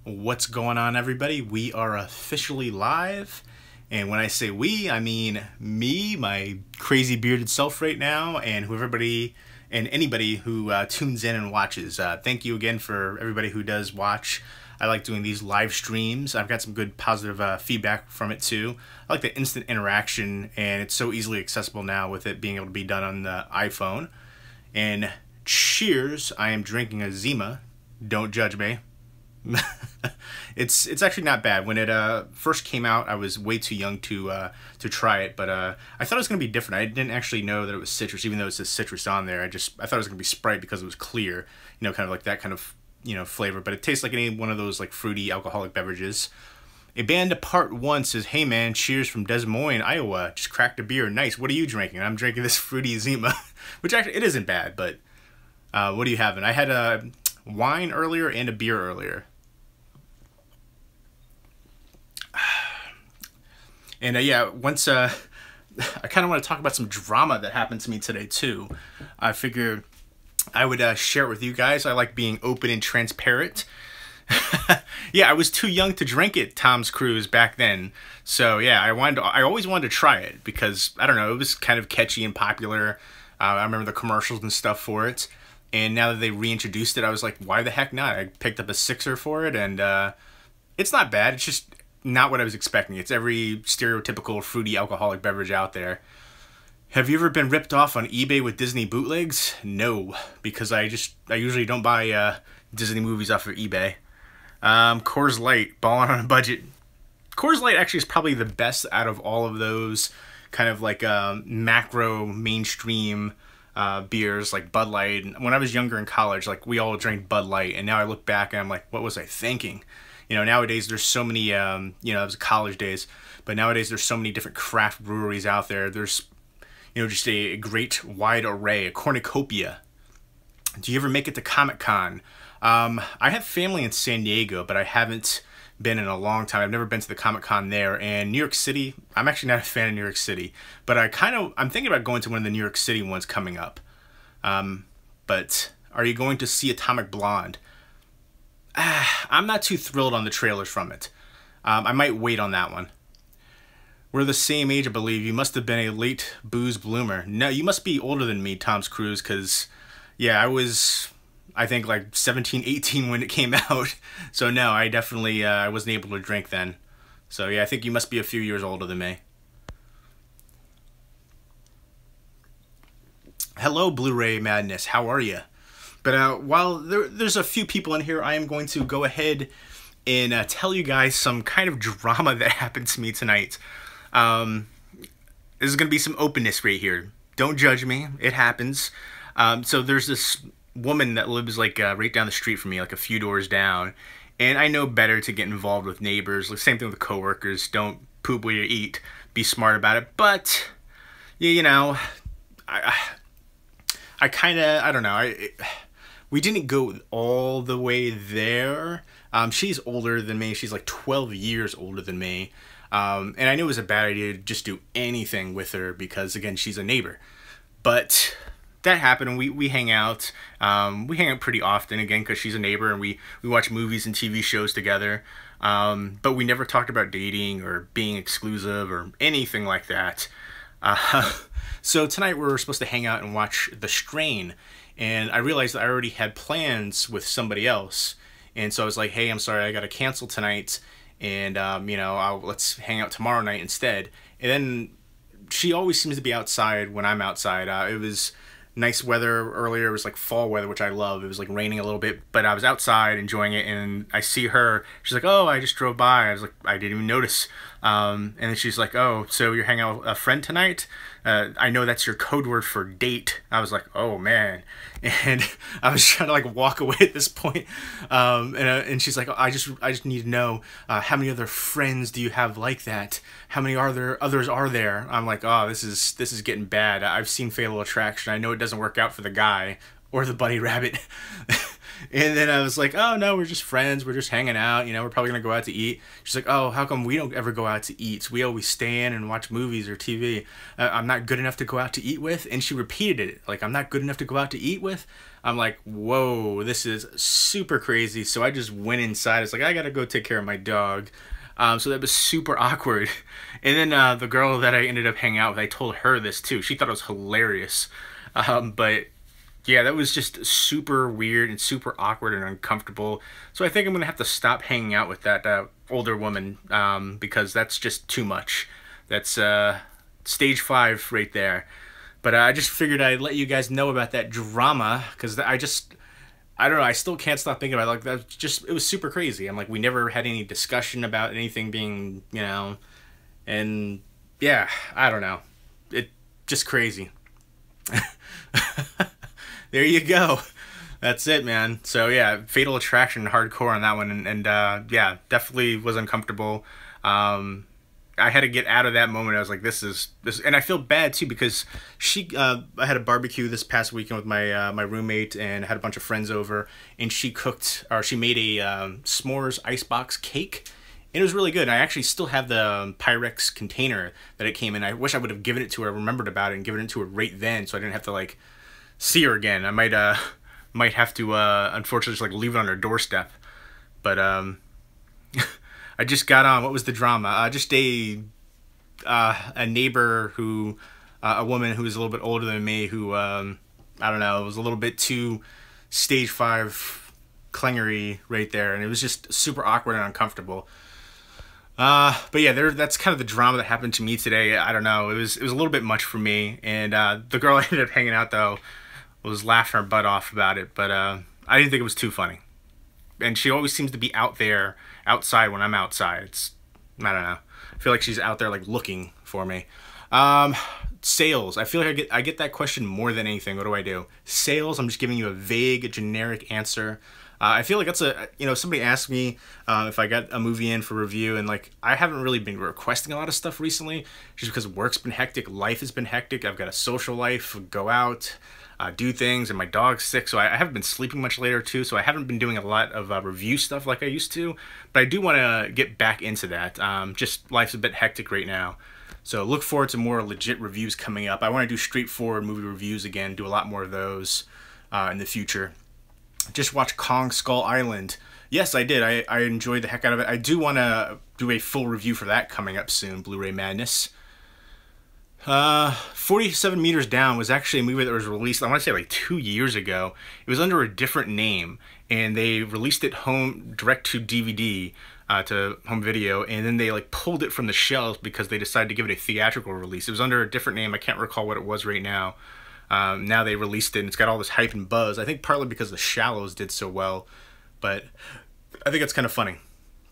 What's going on, everybody? We are officially live. And when I say we, I mean me, my crazy bearded self right now, and who everybody and anybody who tunes in and watches. Thank you again for everybody who does watch. I like doing these live streams. I've got some good positive feedback from it too. I like the instant interaction, and it's so easily accessible now with it being able to be done on the iPhone. And cheers, I am drinking a Zima. Don't judge me. It's actually not bad. When it first came out, I was way too young to try it, but I thought it was gonna be different. I didn't actually know that it was citrus, even though it says citrus on there. I thought it was gonna be Sprite because it was clear, you know, kind of like that kind of flavor. But it tastes like any one of those like fruity alcoholic beverages. A band part 1 says, "Hey man, cheers from Des Moines, Iowa. Just cracked a beer. Nice. What are you drinking?" I'm drinking this fruity Zima, which actually it isn't bad. But what are you having? I had a wine earlier and a beer earlier. And yeah, once I kind of want to talk about some drama that happened to me today too. I figured I would share it with you guys. I like being open and transparent. Yeah, I was too young to drink it, Tom's Cruise, back then. So yeah, I always wanted to try it because I don't know, it was kind of catchy and popular. I remember the commercials and stuff for it. And now that they reintroduced it, I was like, why the heck not? I picked up a sixer for it, and it's not bad. It's just not what I was expecting. It's every stereotypical fruity alcoholic beverage out there. Have you ever been ripped off on eBay with Disney bootlegs? No, because I usually don't buy Disney movies off of eBay. Coors Light, balling on a budget. Coors Light actually is probably the best out of all of those kind of like macro mainstream beers like Bud Light. When I was younger in college, like we all drank Bud Light, and now I look back and I'm like, what was I thinking? You know, nowadays there's so many, that was college days, but nowadays there's so many different craft breweries out there. There's, just a great wide array, a cornucopia. Do you ever make it to Comic-Con? I have family in San Diego, but I haven't been in a long time. I've never been to the Comic-Con there. And New York City, I'm actually not a fan of New York City, but I'm thinking about going to one of the New York City ones coming up. But are you going to see Atomic Blonde? I'm not too thrilled on the trailers from it. I might wait on that one. We're the same age, I believe. You must have been a late booze bloomer. No, you must be older than me, Tom's Cruise, because, yeah, I think, like 17, 18 when it came out. So, no, I definitely I wasn't able to drink then. So, yeah, I think you must be a few years older than me. Hello, Blu-Ray Madness. How are you? But while there's a few people in here, I am going to go ahead and tell you guys some kind of drama that happened to me tonight. There's going to be some openness right here. Don't judge me. It happens. So there's this woman that lives like right down the street from me, like a few doors down. And I know better to get involved with neighbors. Like, same thing with coworkers. Don't poop where you eat. Be smart about it. But, I kind of, I don't know. We didn't go all the way there. She's older than me. She's like 12 years older than me. And I knew it was a bad idea to just do anything with her because, again, she's a neighbor. But that happened, and we hang out. We hang out pretty often, again, because she's a neighbor, and we watch movies and TV shows together. But we never talked about dating or being exclusive or anything like that. So tonight we were supposed to hang out and watch The Strain. And I realized that I already had plans with somebody else. And so I was like, hey, I'm sorry, I got to cancel tonight. And, let's hang out tomorrow night instead. And then she always seems to be outside when I'm outside. It was nice weather earlier. It was like fall weather, which I love. It was like raining a little bit, but I was outside enjoying it. And I see her. She's like, oh, I just drove by. I was like, I didn't even notice. And then she's like, oh, so you're hanging out with a friend tonight? I know that's your code word for date. I was like, oh man. And I was trying to like walk away at this point. And she's like, oh, I just need to know, how many other friends do you have like that? How many others are there? I'm like, oh, this is getting bad. I've seen Fatal Attraction. I know it doesn't work out for the guy or the bunny rabbit. And then I was like, oh, no, we're just friends. We're just hanging out. You know, we're probably going to go out to eat. She's like, oh, how come we don't ever go out to eat? We always stay in and watch movies or TV. I'm not good enough to go out to eat with. And she repeated it. Like, I'm not good enough to go out to eat with. I'm like, whoa, this is super crazy. So I just went inside. It's like, I got to go take care of my dog. So that was super awkward. And then the girl that I ended up hanging out with, I told her this too. She thought it was hilarious. But yeah, that was just super weird and super awkward and uncomfortable. So I think I'm going to have to stop hanging out with that older woman because that's just too much. That's stage 5 right there. But I just figured I'd let you guys know about that drama because I don't know, I still can't stop thinking about it. Like, it was super crazy. I'm like, we never had any discussion about anything being, you know, and yeah, I don't know. It just crazy. There you go. That's it, man. So yeah, Fatal Attraction hardcore on that one, and yeah, definitely was uncomfortable. I had to get out of that moment. I was like, this is, and I feel bad too because I had a barbecue this past weekend with my my roommate and had a bunch of friends over, and she made a s'mores icebox cake, and it was really good. And I actually still have the Pyrex container that it came in. I wish I would have given it to her, remembered about it, and given it to her right then, so I didn't have to like see her again. I might have to unfortunately just like leave it on her doorstep, but I just got on. What was the drama? Just a neighbor who, a woman who was a little bit older than me, who I don't know, was a little bit too stage 5 clingery right there, and it was just super awkward and uncomfortable. But yeah, that's kind of the drama that happened to me today. I don't know. It was a little bit much for me, and the girl I ended up hanging out though was laughing her butt off about it, but I didn't think it was too funny. And she always seems to be out there outside when I'm outside. I don't know. I feel like she's out there like looking for me. Sales. I feel like I get that question more than anything. What do I do? Sales. I'm just giving you a vague, generic answer. I feel like that's somebody asked me if I got a movie in for review, and like I haven't really been requesting a lot of stuff recently, just because work's been hectic, life has been hectic. I've got a social life, go out, do things, and my dog's sick, so I haven't been sleeping much later too, so I haven't been doing a lot of review stuff like I used to, but I do want to get back into that. Just life's a bit hectic right now, so look forward to more legit reviews coming up. I want to do straightforward movie reviews again, do a lot more of those in the future. Just watched Kong Skull Island. Yes, I did. I enjoyed the heck out of it. I do want to do a full review for that coming up soon, Blu-ray Madness. 47 Meters Down was actually a movie that was released, I want to say like 2 years ago. It was under a different name, and they released it direct to DVD, to home video, and then they like pulled it from the shelves because they decided to give it a theatrical release. It was under a different name. I can't recall what it was right now. Now they released it, and it's got all this hype and buzz. I think partly because The Shallows did so well, but I think it's kind of funny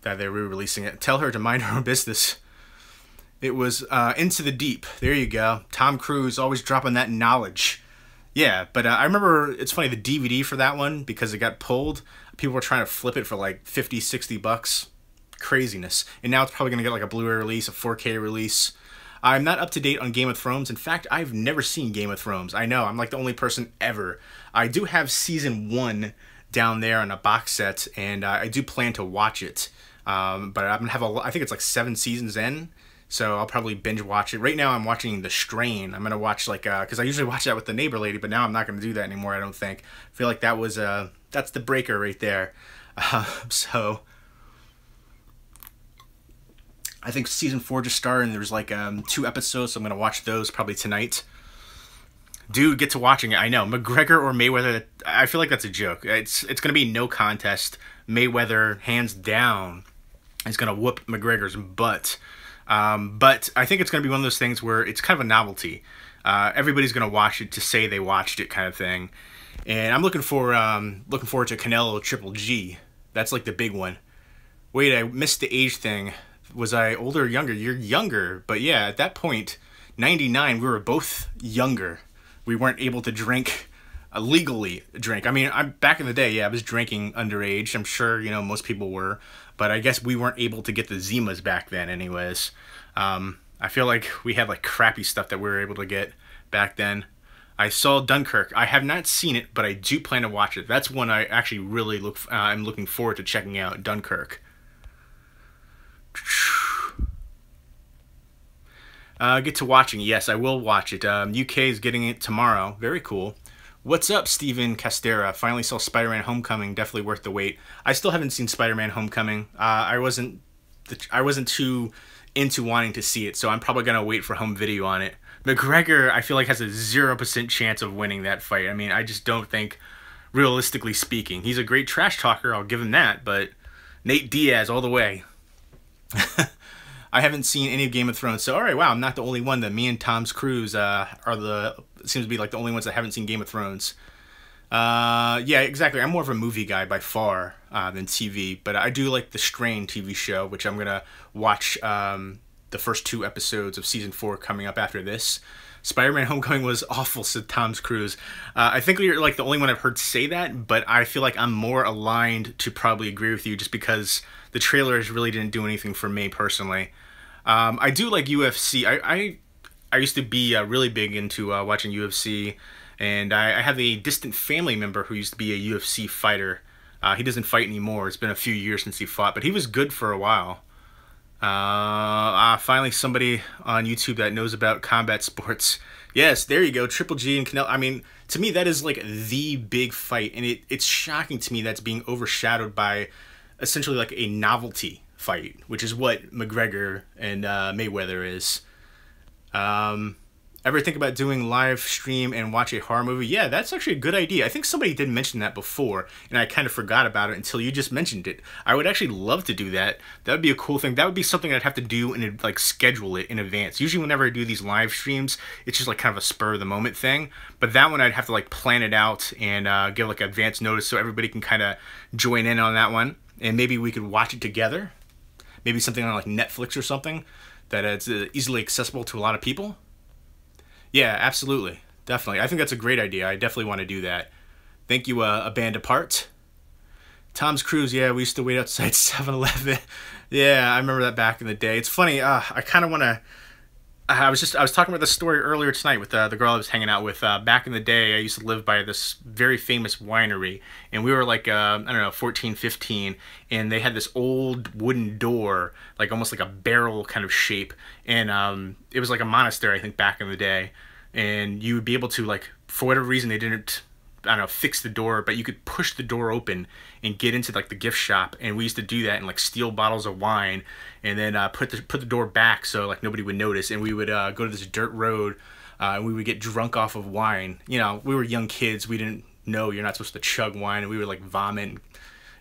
that they're re-releasing it. Tell Her to Mind Her Own Business. It was Into the Deep. There you go. Tom Cruise always dropping that knowledge. Yeah, but I remember, it's funny, the DVD for that one, because it got pulled, people were trying to flip it for like 50, 60 bucks. Craziness. And now it's probably going to get like a Blu-ray release, a 4K release. I'm not up to date on Game of Thrones. In fact, I've never seen Game of Thrones. I know, I'm like the only person ever. I do have season 1 down there on a box set, and I do plan to watch it. But I'm gonna have I think it's like 7 seasons in, so I'll probably binge watch it. Right now I'm watching The Strain. I'm gonna watch like, because I usually watch that with the neighbor lady, but now I'm not gonna do that anymore, I don't think. I feel like that was, that's the breaker right there. So I think season 4 just started, and there's like 2 episodes, so I'm gonna watch those probably tonight. Dude, get to watching it. I know, McGregor or Mayweather, I feel like that's a joke. It's gonna be no contest. Mayweather, hands down, is gonna whoop McGregor's butt. But I think it's gonna be one of those things where it's kind of a novelty. Everybody's gonna watch it to say they watched it, kind of thing. And I'm looking forward to Canelo Triple G. That's like the big one. Wait, I missed the age thing. Was I older or younger? You're younger, but yeah, at that point, 99, we were both younger. We weren't able to drink, legally drink. I mean, back in the day, yeah, I was drinking underage. I'm sure, you know, most people were, but I guess we weren't able to get the Zimas back then anyways. I feel like we had like crappy stuff that we were able to get back then. I saw Dunkirk. I have not seen it, but I do plan to watch it. That's one I actually really I'm looking forward to checking out, Dunkirk. Get to watching. Yes, I will watch it. UK is getting it tomorrow. Very cool. What's up, Steven Castera? Finally saw Spider-Man Homecoming. Definitely worth the wait. I still haven't seen Spider-Man Homecoming. I wasn't too into wanting to see it, so I'm probably gonna wait for home video on it. McGregor, I feel like, has a 0% chance of winning that fight. I mean, I just don't think, realistically speaking. He's a great trash talker, I'll give him that, but Nate Diaz all the way. I haven't seen any of Game of Thrones, so alright, wow, I'm not the only one. That me and Tom Cruise seems to be like the only ones that haven't seen Game of Thrones. Yeah, exactly. I'm more of a movie guy by far than TV, but I do like the Strain TV show, which I'm gonna watch the first 2 episodes of season 4 coming up after this. Spider-Man Homecoming was awful, said Tom Cruise. I think you're like the only one I've heard say that, but I feel like I'm more aligned to probably agree with you just because the trailers really didn't do anything for me personally. I do like UFC. I used to be really big into watching UFC, and I have a distant family member who used to be a UFC fighter. He doesn't fight anymore. It's been a few years since he fought, but he was good for a while. Finally somebody on YouTube that knows about combat sports. Yes, there you go. Triple G and Canelo. I mean, to me, that is like the big fight, and it's shocking to me that's being overshadowed by essentially like a novelty fight, which is what McGregor and Mayweather is. Ever think about doing live stream and watch a horror movie? Yeah, that's actually a good idea. I think somebody did mention that before, and I kind of forgot about it until you just mentioned it. I would actually love to do that. That would be a cool thing. That would be something I'd have to do and like schedule it in advance. Usually whenever I do these live streams, it's just like kind of a spur of the moment thing. But that one I'd have to like plan it out and give like advance notice so everybody can kind of join in on that one. And maybe we could watch it together. Maybe something on like Netflix or something that it's easily accessible to a lot of people. Yeah, absolutely. Definitely. I think that's a great idea. I definitely want to do that. Thank you, A Band Apart. Tom's Cruise, yeah, we used to wait outside 7-Eleven. Yeah, I remember that back in the day. It's funny, I kind of want to... I was talking about this story earlier tonight with the girl I was hanging out with. Back in the day, I used to live by this very famous winery, and we were like, I don't know, 14, 15, and they had this old wooden door, like almost like a barrel kind of shape, and it was like a monastery, I think, back in the day, and you would be able to, like, for whatever reason, they didn't, I don't know, fix the door, but you could push the door open and get into like the gift shop, and we used to do that and like steal bottles of wine and then put the door back so like nobody would notice, and we would go to this dirt road and we would get drunk off of wine. You know, we were young kids, we didn't know you're not supposed to chug wine, and we would like vomit.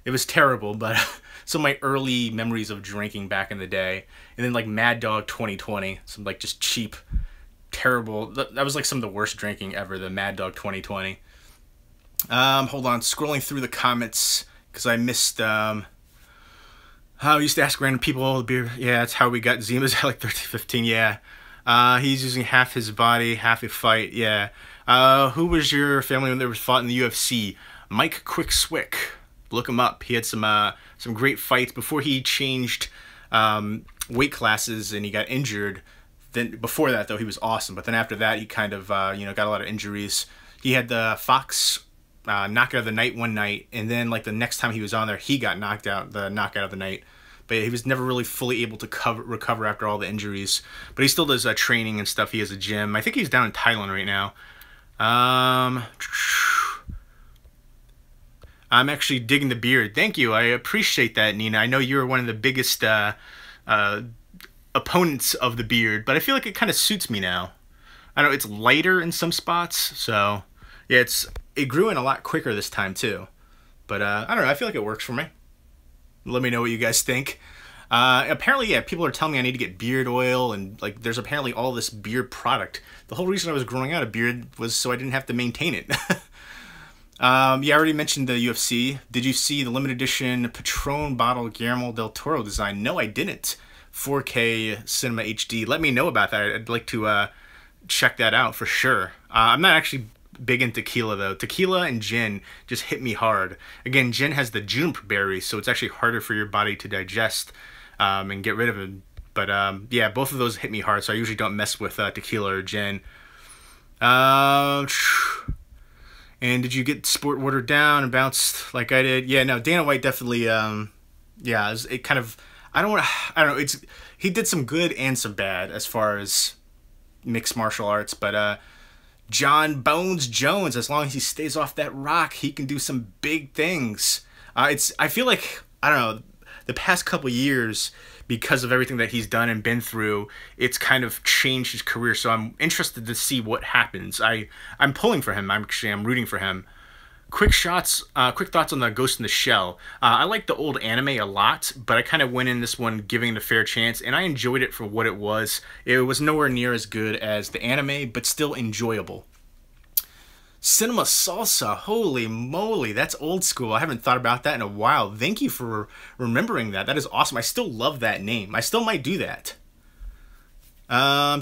It was terrible, but some of my early memories of drinking back in the day. And then like Mad Dog 2020, some like just cheap, terrible, that was like some of the worst drinking ever, the Mad Dog 2020. Hold on, scrolling through the comments because I missed how I used to ask random people the beer. Yeah, that's how we got Zima's at like 13-15. Yeah, he's using half his body, half a fight. Yeah. Who was your family member that fought in the UFC? Mike Quickswick. Look him up. He had some great fights before he changed weight classes and he got injured. Then before that though, he was awesome. But then after that, he kind of got a lot of injuries. He had the Fox knockout of the night one night, and then like the next time he was on there, he got knocked out, the knockout of the night. But he was never really fully able to recover after all the injuries. But he still does training and stuff. He has a gym. I think he's down in Thailand right now. I'm actually digging the beard. Thank you. I appreciate that, Nina. I know you're one of the biggest opponents of the beard, but I feel like it kind of suits me now. I know it's lighter in some spots, so yeah, it grew in a lot quicker this time too. But I don't know, I feel like it works for me. Let me know what you guys think. Apparently, yeah, people are telling me I need to get beard oil, and like there's apparently all this beard product. The whole reason I was growing out a beard was so I didn't have to maintain it. Yeah, I already mentioned the UFC. Did you see the limited edition Patron bottle Guillermo del Toro design? No, I didn't. 4K Cinema HD. Let me know about that. I'd like to check that out for sure. I'm not actually big in tequila though. Tequila and gin just hit me hard. Again, gin has the juniper berry, so it's actually harder for your body to digest and get rid of it. But yeah, both of those hit me hard, so I usually don't mess with tequila or gin. And did you get sport watered down and bounced like I did? Yeah, no, Dana White definitely. Yeah, it kind of. I don't know. He did some good and some bad as far as mixed martial arts, but John Bones Jones, as long as he stays off that rock, he can do some big things. I feel like, I don't know, the past couple years, because of everything that he's done and been through, it's kind of changed his career. So I'm interested to see what happens. I'm pulling for him. I'm rooting for him. Quick thoughts on the Ghost in the Shell. I like the old anime a lot, but I kind of went in this one giving it a fair chance, and I enjoyed it for what it was. It was nowhere near as good as the anime, but still enjoyable. Cinema Salsa, holy moly, that's old school. I haven't thought about that in a while. Thank you for remembering that. That is awesome. I still love that name. I still might do that.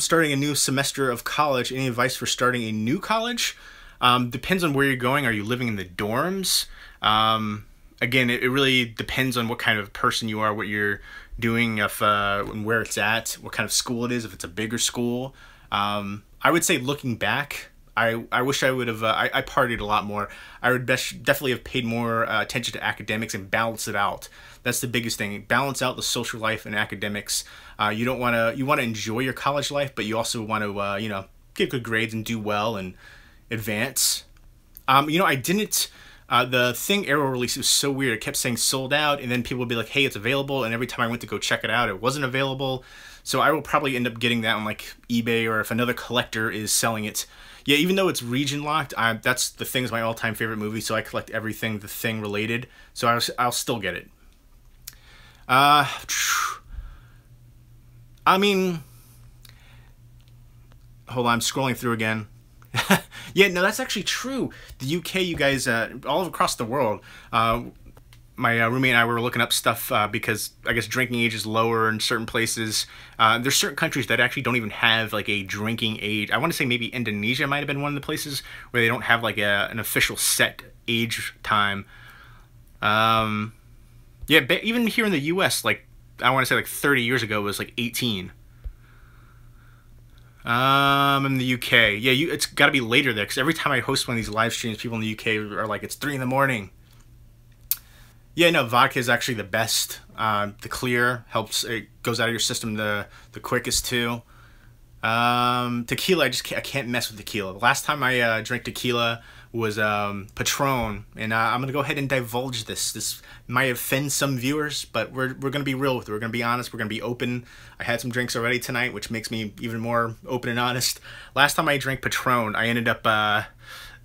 Starting a new semester of college. Any advice for starting a new college? Depends on where you're going. Are you living in the dorms? Again, it really depends on what kind of person you are, what you're doing, and where it's at, what kind of school it is, if it's a bigger school. I would say looking back, I wish I would have, I partied a lot more. I would definitely have paid more attention to academics and balance it out. That's the biggest thing. Balance out the social life and academics. You want to enjoy your college life, but you also want to, get good grades and do well and advance. I didn't, the thing Arrow released was so weird. It kept saying sold out, and then people would be like, hey, it's available, and every time I went to go check it out, it wasn't available. So I will probably end up getting that on like eBay, or if another collector is selling it. Yeah, even though it's region locked, that's The Thing's my all-time favorite movie, so I collect everything The Thing related, so I'll still get it. I mean, hold on, I'm scrolling through again. Yeah, no, that's actually true. The UK, you guys, all across the world, my roommate and I were looking up stuff because I guess drinking age is lower in certain places. There's certain countries that actually don't even have like a drinking age. I want to say maybe Indonesia might have been one of the places where they don't have like an official set age time. Yeah, but even here in the US, like I want to say like 30 years ago it was like 18. In the UK, yeah, it's got to be later there because every time I host one of these live streams, people in the UK are like, it's 3 in the morning. Yeah, no, vodka is actually the best. The clear helps; it goes out of your system the quickest too. Tequila, I can't mess with tequila. The last time I drank tequila was Patron, and I'm gonna go ahead and divulge this. This might offend some viewers, but we're gonna be real with it. We're gonna be honest. We're gonna be open. I had some drinks already tonight, which makes me even more open and honest. Last time I drank Patron, I ended up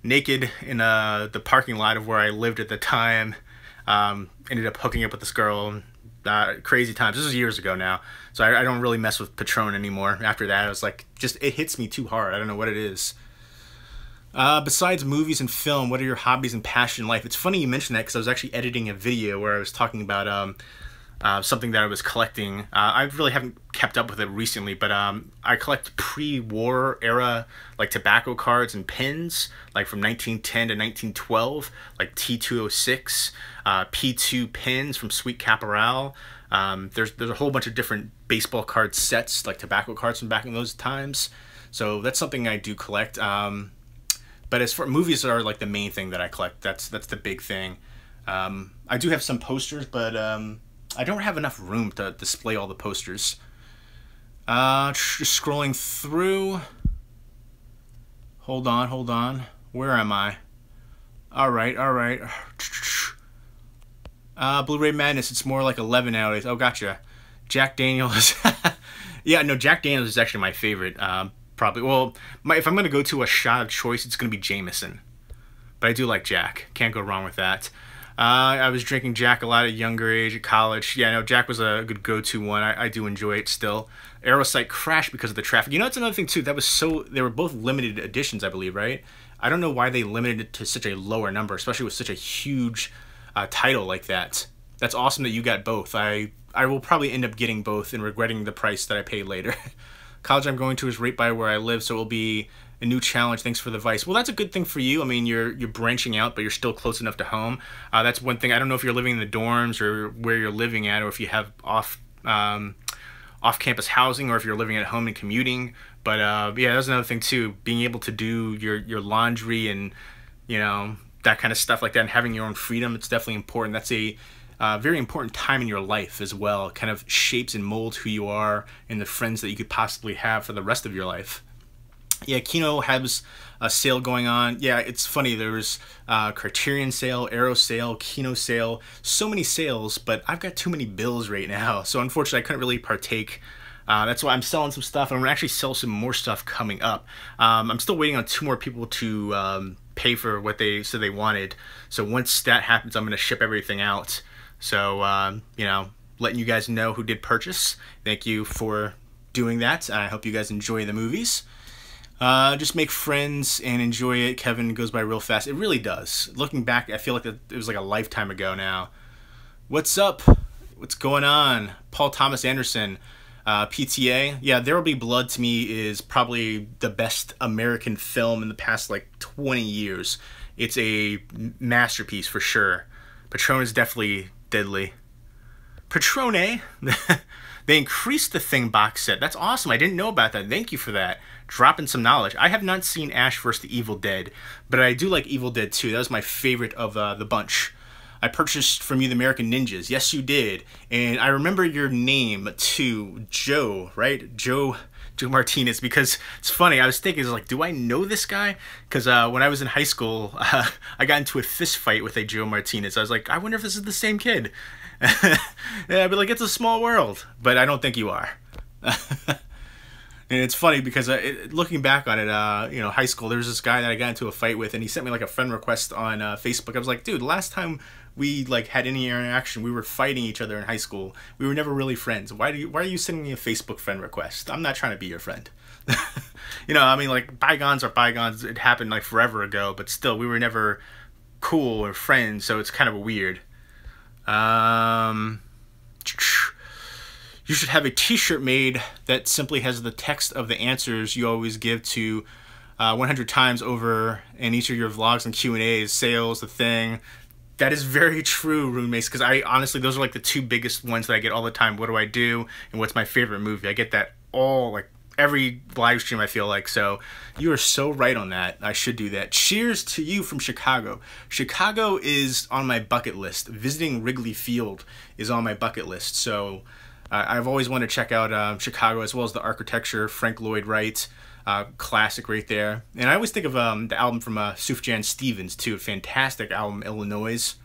naked in the parking lot of where I lived at the time. Ended up hooking up with this girl. Crazy times. This is years ago now, so I don't really mess with Patron anymore. After that, I was like, it hits me too hard. I don't know what it is. Besides movies and film, what are your hobbies and passion in life? It's funny you mentioned that because I was actually editing a video where I was talking about something that I was collecting. I really haven't kept up with it recently, but I collect pre-war era like tobacco cards and pins, like from 1910 to 1912, like T206, P2 pins from Sweet Caporal. There's a whole bunch of different baseball card sets, like tobacco cards from back in those times. So that's something I do collect. But as for movies are like the main thing that I collect. That's the big thing. I do have some posters, but I don't have enough room to display all the posters. Just scrolling through. Hold on. Where am I? All right. Blu-ray Madness, it's more like 11 nowadays. Oh, gotcha. Jack Daniels. Yeah, no, Jack Daniels is actually my favorite. Probably. Well, if I'm going to go to a shot of choice, it's going to be Jameson. But I do like Jack. Can't go wrong with that. I was drinking Jack a lot at a younger age, at college. Yeah, no, Jack was a good go-to one. I do enjoy it still. Aerosite crashed because of the traffic. You know, it's another thing, too. They were both limited editions, I believe, right? I don't know why they limited it to such a lower number, especially with such a huge title like that. That's awesome that you got both. I will probably end up getting both and regretting the price that I paid later. College I'm going to is right by where I live, so it will be a new challenge. Thanks for the advice. Well, that's a good thing for you. I mean, you're branching out, but you're still close enough to home. That's one thing. I don't know if you're living in the dorms or where you're living at, or if you have off-campus housing, or if you're living at home and commuting. But yeah, that's another thing too. Being able to do your laundry and, you know, that kind of stuff like that, and having your own freedom, it's definitely important. That's a very important time in your life as well. It kind of shapes and molds who you are and the friends that you could possibly have for the rest of your life. Yeah, Kino has a sale going on. Yeah, it's funny. There's Criterion sale, Arrow sale, Kino sale. So many sales, but I've got too many bills right now. So unfortunately, I couldn't really partake. That's why I'm selling some stuff. I'm going to actually sell some more stuff coming up. I'm still waiting on 2 more people to pay for what they said they wanted. So once that happens, I'm going to ship everything out. So, you know, letting you guys know who did purchase. Thank you for doing that. I hope you guys enjoy the movies. Just make friends and enjoy it. Kevin goes by real fast. It really does. Looking back, I feel like it was like a lifetime ago now. What's up? What's going on? Paul Thomas Anderson, PTA. Yeah, There Will Be Blood to me is probably the best American film in the past like 20 years. It's a masterpiece for sure. Patron is definitely deadly. Patrone? They increased the Thing box set. That's awesome. I didn't know about that. Thank you for that. Dropping some knowledge. I have not seen Ash vs. the Evil Dead, but I do like Evil Dead 2. That was my favorite of the bunch. I purchased from you the American Ninjas. Yes, you did. And I remember your name too, Joe, right? Joe Martinez, because it's funny. I was thinking, like, do I know this guy? Because when I was in high school, I got into a fist fight with a Joe Martinez. I was like, I wonder if this is the same kid. Yeah, but like, it's a small world, but I don't think you are. And it's funny because looking back on it, you know, high school, there was this guy that I got into a fight with, and he sent me like a friend request on Facebook. I was like, dude, last time we like had any interaction, we were fighting each other in high school. We were never really friends. Why are you sending me a Facebook friend request? I'm not trying to be your friend. You know, I mean, like, bygones are bygones. It happened like forever ago, but still, we were never cool or friends, so it's kind of weird. You should have a t-shirt made that simply has the text of the answers you always give to 100 times over in each of your vlogs and Q&As, sales, the thing. That is very true, roommates, because I honestly, those are like the 2 biggest ones that I get all the time. What do I do? And what's my favorite movie? I get that all, like, every live stream, I feel like. So you are so right on that. I should do that. Cheers to you from Chicago. Chicago is on my bucket list. Visiting Wrigley Field is on my bucket list. So I've always wanted to check out Chicago, as well as the architecture. Frank Lloyd Wright, classic right there. And I always think of the album from Sufjan Stevens too. Fantastic album, Illinois.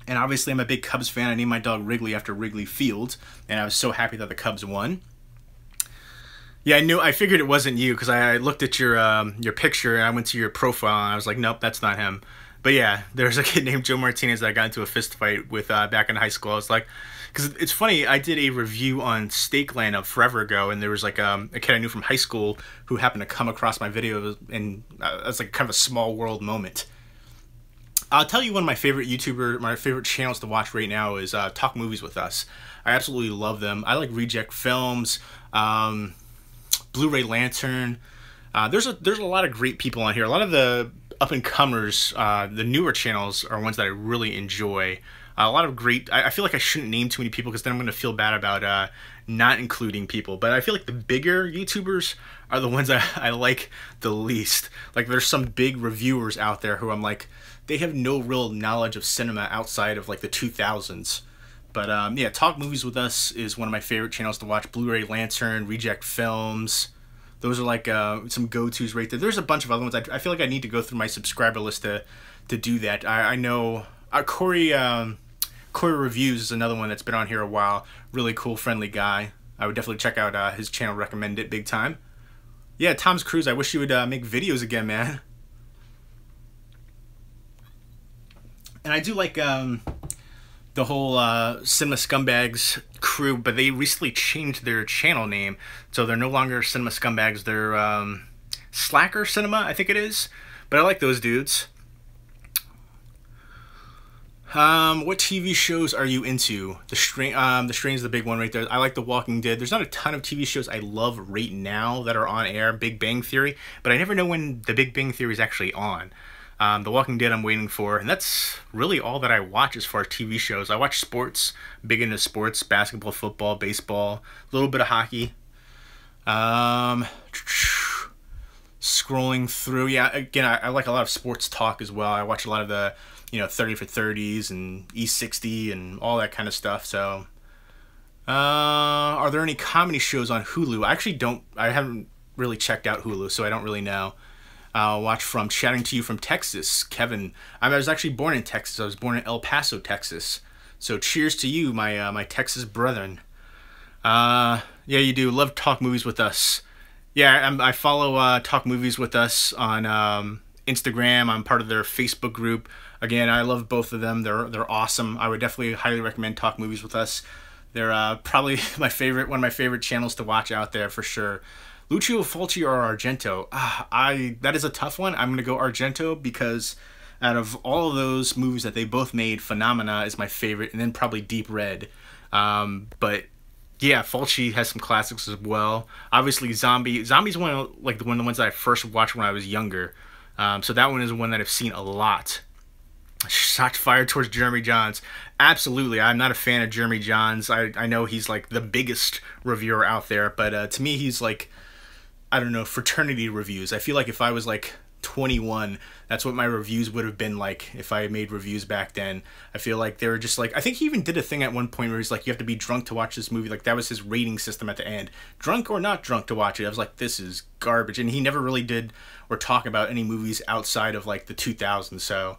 And obviously, I'm a big Cubs fan. I named my dog Wrigley after Wrigley Field, and I was so happy that the Cubs won. Yeah, I figured it wasn't you, because I looked at your picture, and I went to your profile, and I was like, nope, that's not him. But yeah, there's a kid named Joe Martinez that I got into a fist fight with back in high school. I was like, because it's funny, I did a review on Steakland forever ago, and there was like a kid I knew from high school who happened to come across my video, and it was like kind of a small world moment. I'll tell you one of my favorite my favorite channels to watch right now is Talk Movies With Us. I absolutely love them. I like Reject Films, Blu-Ray Lantern. There's a lot of great people on here. A lot of the up-and-comers, the newer channels are ones that I really enjoy. A lot of great... I feel like I shouldn't name too many people, because then I'm going to feel bad about not including people. But I feel like the bigger YouTubers are the ones I like the least. Like, there's some big reviewers out there who I'm like, they have no real knowledge of cinema outside of like the 2000s. But yeah, Talk Movies With Us is one of my favorite channels to watch. Blu-ray Lantern, Reject Films. Those are like some go-tos right there. There's a bunch of other ones. I feel like I need to go through my subscriber list to do that. I know Corey Reviews is another one that's been on here a while. Really cool, friendly guy. I would definitely check out his channel. Recommend it big time. Yeah, Tom's Cruise. I wish you would make videos again, man. And I do like the whole Cinema Scumbags crew, but they recently changed their channel name, so they're no longer Cinema Scumbags. They're Slacker Cinema, I think it is. But I like those dudes. What TV shows are you into? The Strain is the big one right there. I like The Walking Dead. There's not a ton of TV shows I love right now that are on air. Big Bang Theory, but I never know when The Big Bang Theory is actually on. The Walking Dead I'm waiting for, and that's really all that I watch as far as TV shows. I watch sports, big into sports, basketball, football, baseball, a little bit of hockey. Scrolling through, yeah, again, I like a lot of sports talk as well. I watch a lot of the, 30 for 30s and E60 and all that kind of stuff, so... are there any comedy shows on Hulu? I haven't really checked out Hulu, so I don't really know. Watch from Chatting to You from Texas, Kevin. I was actually born in Texas. I was born in El Paso, Texas. So cheers to you, my Texas brethren. Yeah, you do. Love Talk Movies with Us. Yeah, I follow Talk Movies with Us on Instagram. I'm part of their Facebook group. Again, I love both of them. They're awesome. I would definitely highly recommend Talk Movies with Us. They're probably one of my favorite channels to watch out there for sure. Lucio Fulci or Argento? That is a tough one. I'm gonna go Argento because out of all of those movies that they both made, Phenomena is my favorite, and then probably Deep Red. But yeah, Fulci has some classics as well. Obviously, Zombie's one of the ones that I first watched when I was younger. So that one is one that I've seen a lot. Shots fired towards Jeremy Jahns. Absolutely, I'm not a fan of Jeremy Jahns. I know he's like the biggest reviewer out there, but to me he's like, I don't know, fraternity reviews. I feel like if I was like 21, that's what my reviews would have been like if I made reviews back then. I feel like they were just like, I think he even did a thing at one point where he's like, you have to be drunk to watch this movie. Like that was his rating system at the end. Drunk or not drunk to watch it. I was like, this is garbage. And he never really did or talk about any movies outside of like the 2000s. So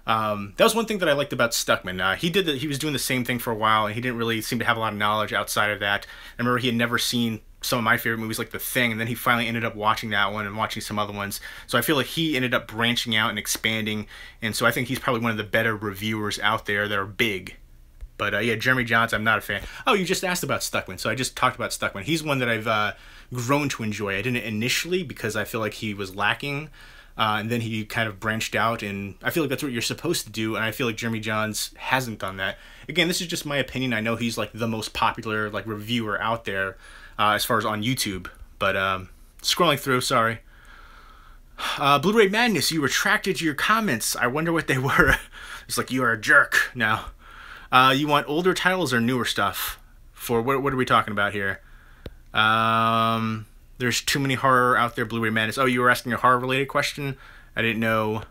that was one thing that I liked about Stuckman. He was doing the same thing for a while, and he didn't really seem to have a lot of knowledge outside of that. I remember he had never seen some of my favorite movies like The Thing, and then he finally ended up watching that one and watching some other ones. So I feel like he ended up branching out and expanding, and so I think he's probably one of the better reviewers out there that are big. But yeah, Jeremy Jahns, I'm not a fan. Oh, you just asked about Stuckman, so I just talked about Stuckman. He's one that I've grown to enjoy. I didn't initially because I feel like he was lacking. And then he kind of branched out, and I feel like that's what you're supposed to do, and I feel like Jeremy Jahns hasn't done that. Again, this is just my opinion. I know he's like the most popular like reviewer out there as far as on YouTube, but scrolling through, sorry. Blu-ray Madness, you retracted your comments. I wonder what they were. It's like, you are a jerk now. You want older titles or newer stuff? For what are we talking about here? There's too many horror out there, Blu-ray Madness. Oh, you were asking a horror-related question? I didn't know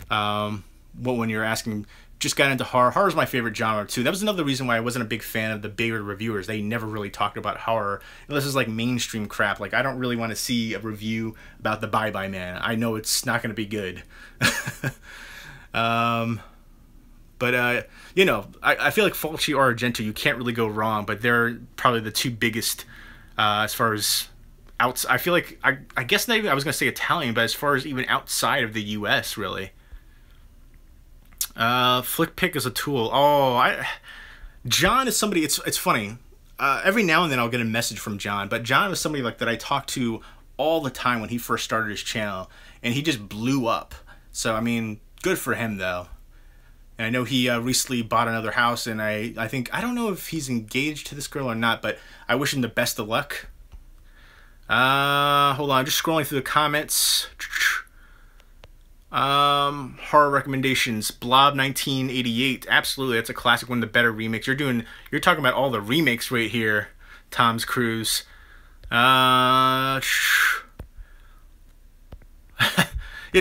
what one you were asking. Just got into horror. Horror is my favorite genre, too. That was another reason why I wasn't a big fan of the bigger reviewers. They never really talked about horror. Unless it's like mainstream crap. Like, I don't really want to see a review about The Bye-Bye Man. I know it's not going to be good. But I feel like Fulci or Argento, you can't really go wrong, but they're probably the two biggest as far as... I feel like, I guess maybe I was going to say Italian, but as far as even outside of the U.S., really. Flick Pick is a tool. John is somebody, it's funny. Every now and then I'll get a message from John, but John was somebody like that I talked to all the time when he first started his channel, and he just blew up. So, I mean, good for him, though. And I know he recently bought another house, and I don't know if he's engaged to this girl or not, but I wish him the best of luck. Hold on, I'm just scrolling through the comments. Horror recommendations. Blob 1988. Absolutely, that's a classic, one of the better remakes. You're talking about all the remakes right here, Tom's Cruise. Again,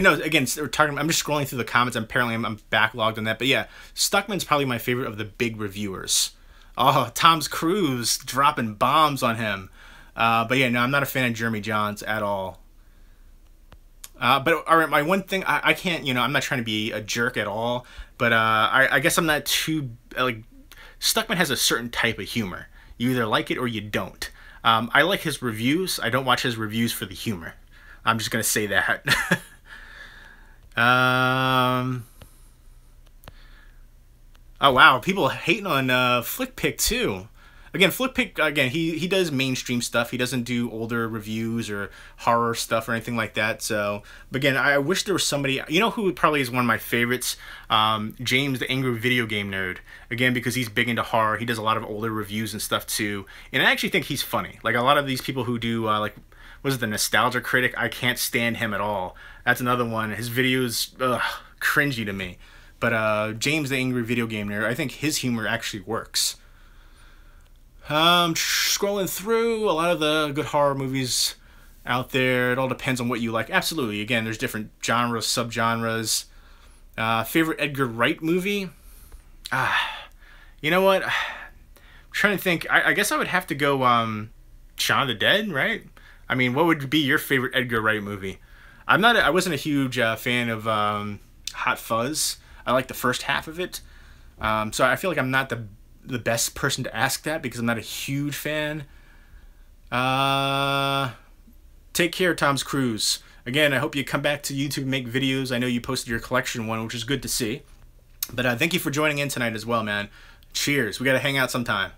I'm just scrolling through the comments. Apparently I'm backlogged on that. But yeah, Stuckman's probably my favorite of the big reviewers. Oh, Tom's Cruise, dropping bombs on him. But yeah, no, I'm not a fan of Jeremy Jahns at all. But all right, my one thing, I can't, I'm not trying to be a jerk at all, but I guess I'm not too, like, Stuckman has a certain type of humor. You either like it or you don't. I like his reviews. I don't watch his reviews for the humor. I'm just going to say that. Oh, wow, people hating on Flick Pick, too. Again, Flickpick, he does mainstream stuff. He doesn't do older reviews or horror stuff or anything like that. So, but again, I wish there was somebody, who probably is one of my favorites? James, the Angry Video Game Nerd. Again, because he's big into horror. He does a lot of older reviews and stuff too. And I actually think he's funny. Like a lot of these people who do, what was it the Nostalgia Critic? I can't stand him at all. That's another one. His videos, cringy to me. But James the Angry Video Game Nerd, I think his humor actually works. Scrolling through a lot of the good horror movies out there. It all depends on what you like. Absolutely. Again, there's different genres, subgenres. Favorite Edgar Wright movie? You know what? I'm trying to think. I guess I would have to go Shaun of the Dead, right? I mean, what would be your favorite Edgar Wright movie? I wasn't a huge fan of Hot Fuzz. I like the first half of it. So I feel like I'm not the best person to ask that because I'm not a huge fan. Take care, Tom Cruise. Again, I hope you come back to YouTube and make videos. I know you posted your collection one, which is good to see. But thank you for joining in tonight as well, man. Cheers. We got to hang out sometime.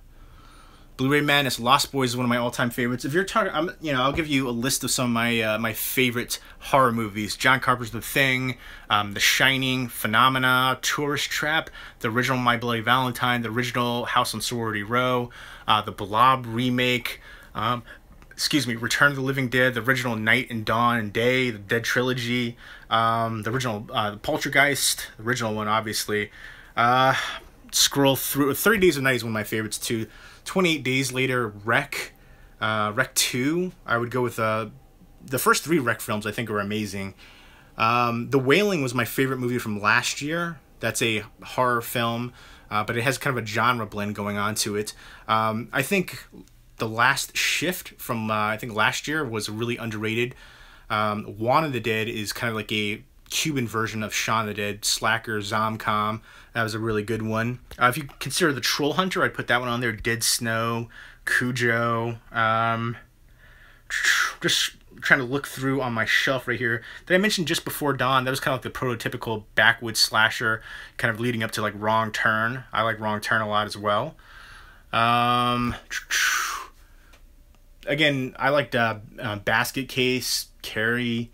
Blu-ray Madness, Lost Boys is one of my all-time favorites. If you're talking, I'll give you a list of some of my favorite horror movies. John Carpenter's The Thing, The Shining, Phenomena, Tourist Trap, the original My Bloody Valentine, the original House on Sorority Row, the Blob remake, Return of the Living Dead, the original Night and Dawn and Day, the Dead Trilogy, the original Poltergeist, the original one, obviously. Scroll through. 30 Days of Night is one of my favorites, too. 28 Days Later, Wreck, Wreck 2. I would go with the first 3 Wreck films, I think, are amazing. The Wailing was my favorite movie from last year. That's a horror film, but it has kind of a genre blend going on to it. I think The Last Shift from, I think, last year was really underrated. Juan of the Dead is kind of like a Cuban version of Shaun of the Dead, Slacker, Zomcom. That was a really good one. If you consider The Troll Hunter, I'd put that one on there. Dead Snow, Cujo. Just trying to look through on my shelf right here. Did I mention Just Before Dawn? That was kind of like the prototypical backwoods slasher, kind of leading up to like Wrong Turn. I like Wrong Turn a lot as well. Again, I liked Basket Case, Carrie.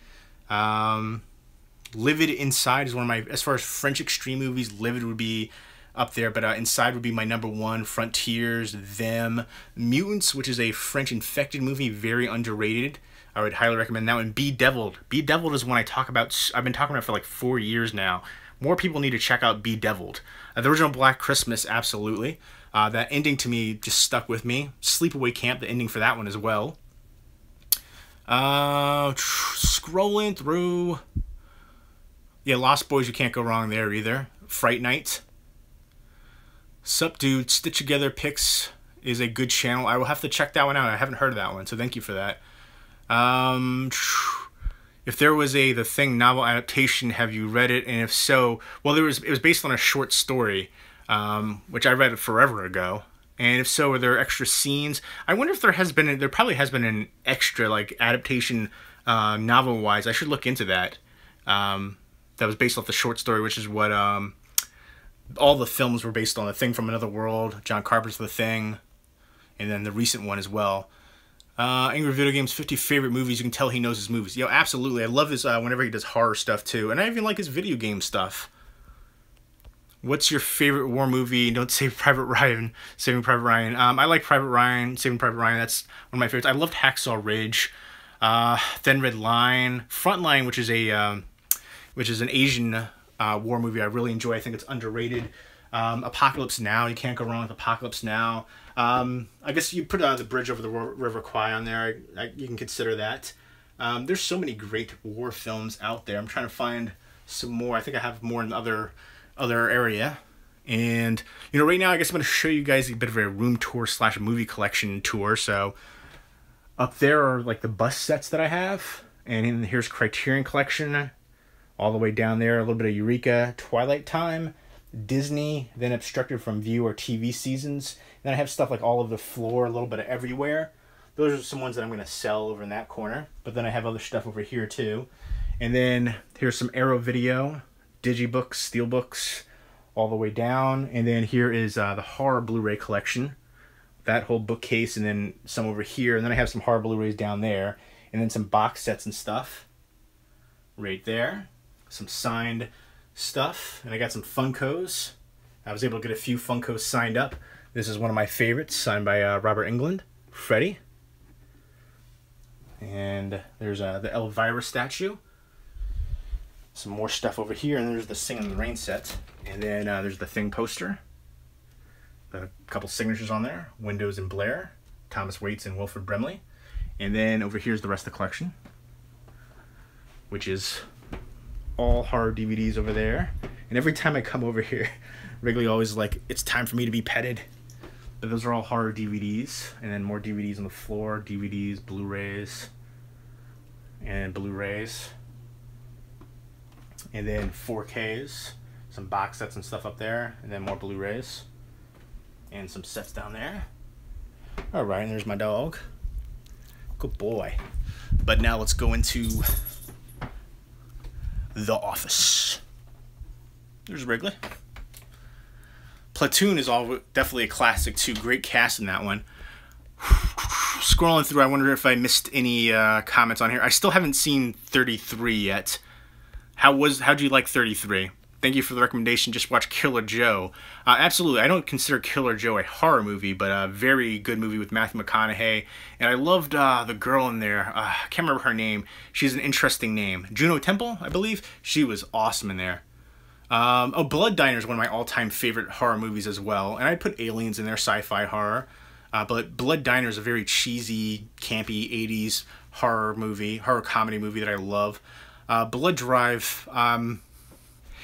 Livid Inside is one of my, as far as French extreme movies, Livid would be up there, but Inside would be my #1. Frontiers, Them, Mutants, which is a French infected movie, very underrated. I would highly recommend that one. Be Deviled. Be Deviled is one I talk about. I've been talking about for like 4 years now. More people need to check out Be Deviled. The original Black Christmas, absolutely. That ending to me just stuck with me. Sleepaway Camp, the ending for that one as well. Scrolling through. Yeah, Lost Boys, you can't go wrong there either. Fright Night. Sup, dude. Stitch Together Pics is a good channel. I will have to check that one out. I haven't heard of that one, so thank you for that. If there was a The Thing novel adaptation, have you read it? And if so, well, it was based on a short story, which I read forever ago. And if so, are there extra scenes? I wonder if there probably has been an extra like adaptation novel-wise. I should look into that. That was based off the short story, which is what all the films were based on. The Thing from Another World, John Carpenter's The Thing, and then the recent one as well. Angry Video Games, 50 favorite movies. You can tell he knows his movies. Yo, absolutely. I love his whenever he does horror stuff too, and I even like his video game stuff. What's your favorite war movie? Don't say Private Ryan. Saving Private Ryan. I like Private Ryan. Saving Private Ryan. That's one of my favorites. I loved Hacksaw Ridge. Thin Red Line. Frontline, which is an Asian war movie I really enjoy. I think it's underrated. Apocalypse Now. You can't go wrong with Apocalypse Now. I guess you put The Bridge Over the River Kwai on there. You can consider that. There's so many great war films out there. I'm trying to find some more. I think I have more in other area. And, right now I guess I'm going to show you guys a bit of a room tour / movie collection tour. So up there are like the bus sets that I have. And here's Criterion Collection. All the way down there, a little bit of Eureka, Twilight Time, Disney, then Obstructed from View or TV Seasons. Then I have stuff like All Over the Floor, a little bit of everywhere. Those are some ones that I'm going to sell over in that corner. But then I have other stuff over here too. And then here's some Arrow Video, Digibooks, Steelbooks, all the way down. And then here is the horror Blu-ray collection. That whole bookcase, and then some over here. And then I have some horror Blu-rays down there. And then some box sets and stuff right there. Some signed stuff, and I got some Funkos. I was able to get a few Funkos signed up. This is one of my favorites, signed by Robert Englund, Freddy. And there's the Elvira statue. Some more stuff over here, and there's the Sing in the Rain set. And then there's the Thing poster. A couple signatures on there. Windows and Blair, Thomas Waits and Wilfred Brimley. And then over here's the rest of the collection, which is all horror DVDs over there. And every time I come over here, Wrigley always like, it's time for me to be petted. But those are all horror DVDs. And then more DVDs on the floor, DVDs, Blu-rays, and Blu-rays. And then 4Ks, some box sets and stuff up there, and then more Blu-rays. And some sets down there. Alright, and there's my dog. Good boy. But now let's go into The Office. There's Wrigley. Platoon is definitely a classic too. Great cast in that one. Scrolling through, I wonder if I missed any comments on here. I still haven't seen 33 yet. How'd you like 33? Thank you for the recommendation. Just watch Killer Joe. Absolutely. I don't consider Killer Joe a horror movie, but a very good movie with Matthew McConaughey. And I loved the girl in there. I can't remember her name. She's an interesting name. Juno Temple, I believe. She was awesome in there. Blood Diner is one of my all-time favorite horror movies as well. And I'd put Aliens in there, sci-fi horror. But Blood Diner is a very cheesy, campy 80s horror comedy movie that I love. Blood Drive,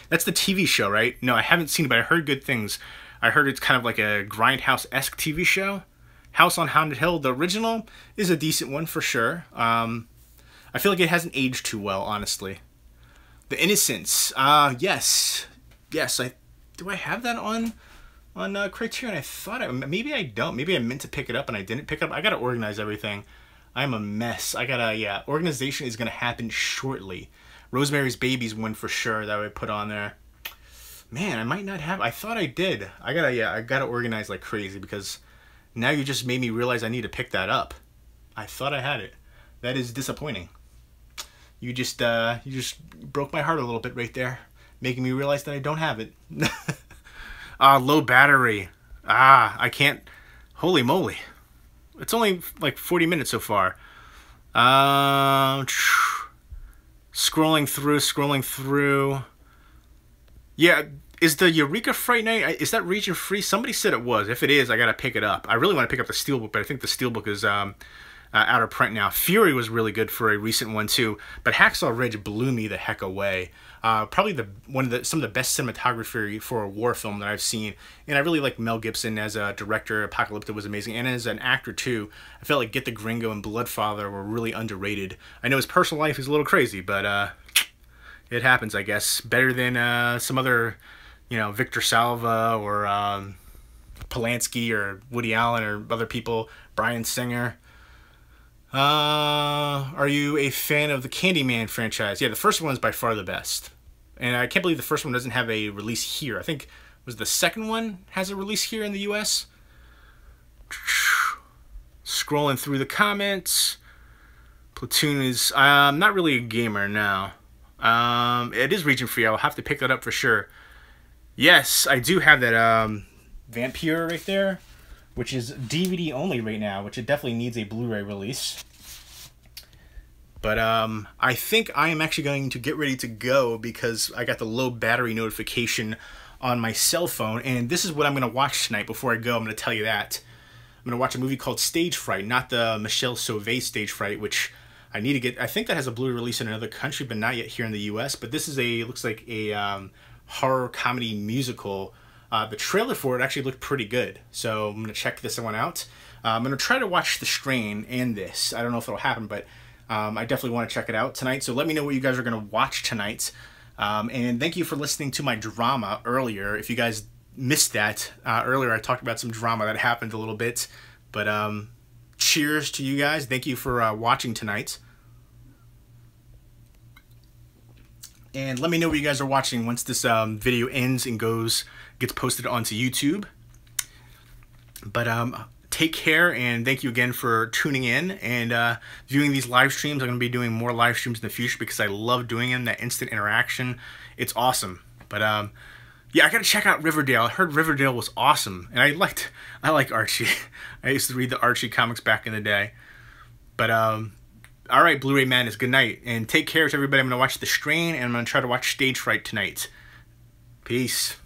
that's the TV show, right? No, I haven't seen it, but I heard good things. I heard it's kind of like a Grindhouse-esque TV show. House on Haunted Hill, the original, is a decent one for sure. I feel like it hasn't aged too well, honestly. The Innocents, yes. Yes, do I have that on Criterion? I thought maybe I don't. Maybe I meant to pick it up and I didn't pick it up. I gotta organize everything. I'm a mess. Organization is gonna happen shortly. Rosemary's Baby's one for sure that I would put on there. Man, I might not have. I thought I did. I gotta organize like crazy because now you just made me realize I need to pick that up. I thought I had it. That is disappointing. You just broke my heart a little bit right there, making me realize that I don't have it. Low battery. I can't. Holy moly. It's only like 40 minutes so far. Scrolling through. Yeah, is the Eureka Fright Night, is that region free? Somebody said it was. If it is, I gotta pick it up. I really want to pick up the Steelbook, but I think the Steelbook is out of print now. Fury was really good for a recent one too, but Hacksaw Ridge blew me the heck away. Probably some of the best cinematography for a war film that I've seen, and I really like Mel Gibson as a director. Apocalypto was amazing, and as an actor too. I felt like Get the Gringo and Bloodfather were really underrated. I know his personal life is a little crazy, but it happens, I guess. Better than some other, Victor Salva or Polanski or Woody Allen or other people. Bryan Singer. Are you a fan of the Candyman franchise? Yeah, the first one is by far the best. And I can't believe the first one doesn't have a release here. I think was the second one has a release here in the US. Scrolling through the comments. Platoon is not really a gamer now. It is region free. I'll have to pick that up for sure. Yes, I do have that Vampire right there, which is DVD only right now, which it definitely needs a Blu-ray release. But I think I am actually going to get ready to go because I got the low battery notification on my cell phone, and this is what I'm going to watch tonight before I go. I'm going to tell you that. I'm going to watch a movie called Stage Fright, not the Michelle Sauvé Stage Fright, which I need to get. I think that has a Blu-ray release in another country, but not yet here in the US. But this is looks like a horror comedy musical. The trailer for it actually looked pretty good, so I'm going to check this one out. I'm going to try to watch The Strain and this. I don't know if it'll happen, but I definitely want to check it out tonight. So let me know what you guys are going to watch tonight. And thank you for listening to my drama earlier. If you guys missed that, earlier I talked about some drama that happened a little bit. But cheers to you guys. Thank you for watching tonight. And let me know what you guys are watching once this video ends and gets posted onto YouTube. But take care, and thank you again for tuning in and viewing these live streams. I'm going to be doing more live streams in the future because I love doing them, that instant interaction. It's awesome. But yeah, I got to check out Riverdale. I heard Riverdale was awesome, and I like Archie. I used to read the Archie comics back in the day. But All right, Blu-ray Madness, good night. And take care, everybody. I'm going to watch The Strain, and I'm going to try to watch Stage Fright tonight. Peace.